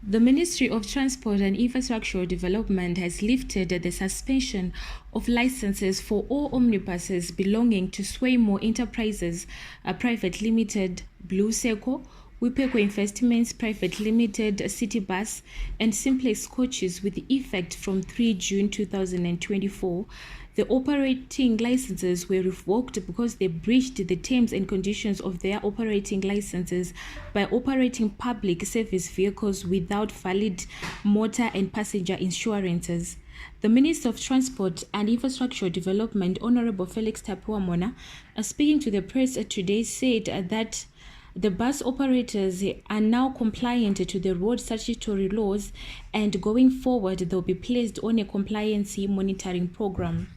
The Ministry of Transport and Infrastructure Development has lifted the suspension of licenses for all omnibuses belonging to Swaymo Enterprises Private Limited, Blue Seco, Wipeko Investments Private Limited, City Bus, and Simplex coaches with effect from 3 June 2024. The operating licenses were revoked because they breached the terms and conditions of their operating licenses by operating public service vehicles without valid motor and passenger insurances. The Minister of Transport and Infrastructure Development, Honorable Felix Tapiwa-Mona, speaking to the press today, said that the bus operators are now compliant to the road statutory laws, and going forward they'll be placed on a compliance monitoring program.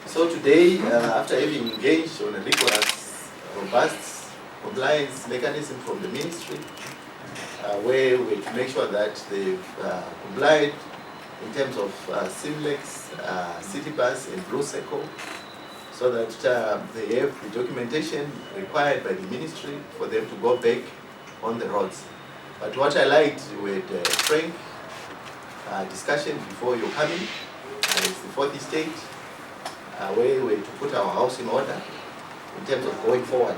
So today, after having engaged on a rigorous, robust compliance mechanism from the ministry, where we to make sure that they've complied in terms of Simplex, City Bus and Blue Seco, so that they have the documentation required by the ministry for them to go back on the roads. But what I liked with frank discussion before you come in is the fourth stage, where we to put our house in order in terms of going forward.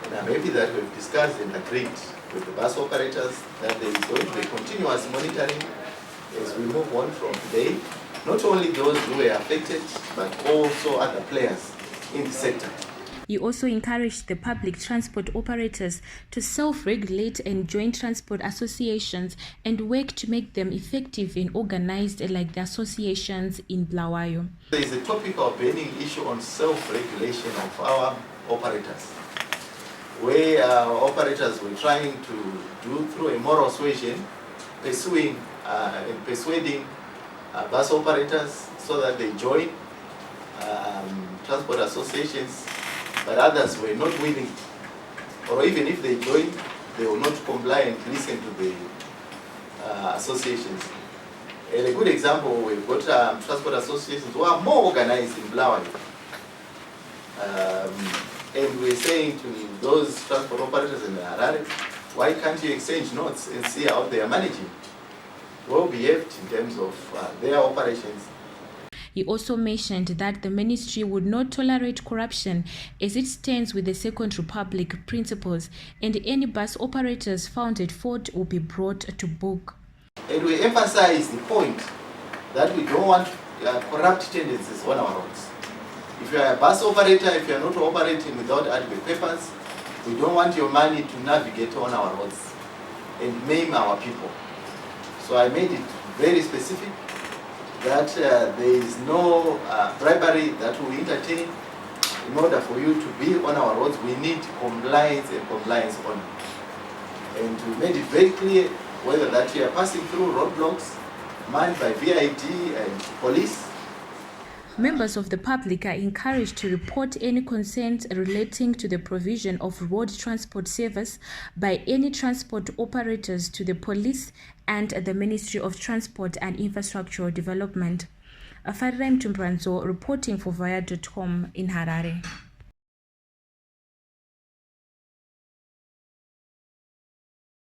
And I'm happy that we've discussed and agreed with the bus operators that there is going to be continuous monitoring as we move on from today. Not only those who were affected, but also other players in the sector. He also encouraged the public transport operators to self-regulate and join transport associations and work to make them effective and organized like the associations in Bulawayo. There is a topic of burning issue on self-regulation of our operators, where our operators were trying to do through a moral suasion, persuading bus operators so that they join transport associations, but others were not willing, or even if they join, they will not comply and listen to the associations. And a good example, we've got transport associations who are more organized in Bulawayo. And we're saying to those transport operators in Harare, why can't you exchange notes and see how they are managing? Well behaved in terms of their operations. He also mentioned that the ministry would not tolerate corruption as it stands with the Second Republic principles, and any bus operators found at fault will be brought to book. And we emphasize the point that we don't want corrupt tendencies on our roads. If you are a bus operator, if you are not operating without adequate papers, we don't want your money to navigate on our roads and maim our people. So I made it very specific that there is no bribery that we entertain. In order for you to be on our roads, we need compliance and compliance only. And we made it very clear whether that we are passing through roadblocks manned by VID and police. Members of the public are encouraged to report any concerns relating to the provision of road transport service by any transport operators to the police and the Ministry of Transport and Infrastructure Development. Afariram Tumbranzo reporting for Vaya.com in Harare.